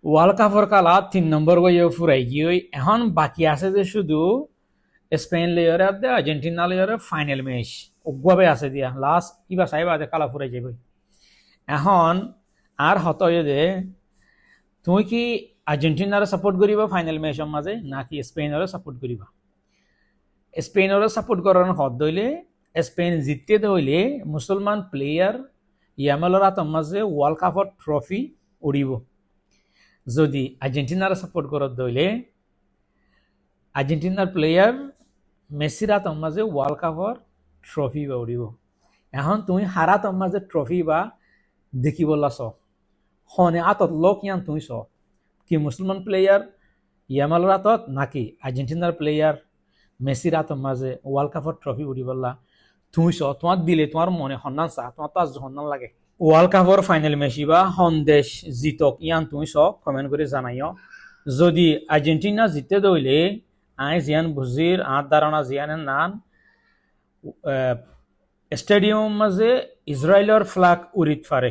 world কাপর কালা 3 নম্বর গিয়ে ফুরাই গিয়ে এখন বাকি আছে যে শুধু স্পেন লেয়ারে দে আর্জেন্টিনা লেয়ারে ফাইনাল ম্যাচ ওভাবে আছে দিয়া লাস্ট কিবা চাইবা দে কালা ফুরাই যাবে এখন আর হত যে তুমি কি আর্জেন্টিনারে সাপোর্ট করিবা ফাইনাল ম্যাচের মাঝে নাকি স্পেনরে সাপোর্ট করিবা স্পেনরে সাপোর্ট করার হদ দইলে স্পেন জিততে দইলে মুসলমান প্লেয়ার ইয়ামালর হাতের মাঝে ওয়ার্ল্ড কাপর ট্রফি উড়িব যদি আর্জেন্টিনার সাপোর্ট করার দইলে আর্জেন্টিনার প্লেয়ার মেসির হাতের মাঝে ওয়ার্ল্ড কাপর ট্রফি বা উড়িব এখন তুমি হারাতর মাঝে ট্রফি বা দেখি বললা চ হনে আতত লোক ইয়ান তুমি চ কি মুসলমান প্লেয়ার ইয়ামালর হাতত নাকি আর্জেন্টিনার প্লেয়ার মেসির হাতের মাঝে ওয়ার্ল্ড কাপর ট্রফি উড়ি বললা তুমি চ তোমার দিলে তোমার মনে সন্ধান চা তোমার তো আজ সন্ধান লাগে ওয়ার্ল্ড কাপর ফাইনাল মেসি বা সন্দেশ জিতক ইয়ান তুমি চ কমেন্ট করে জানাইও যদি আর্জেন্টিনা জিতে দইলে আই জিয়ান বুজির আর ধারণা জিয়ানের নান স্টেডিয়াম মাঝে ইসরায়েলের ফ্ল্যাগ উড়িত পারে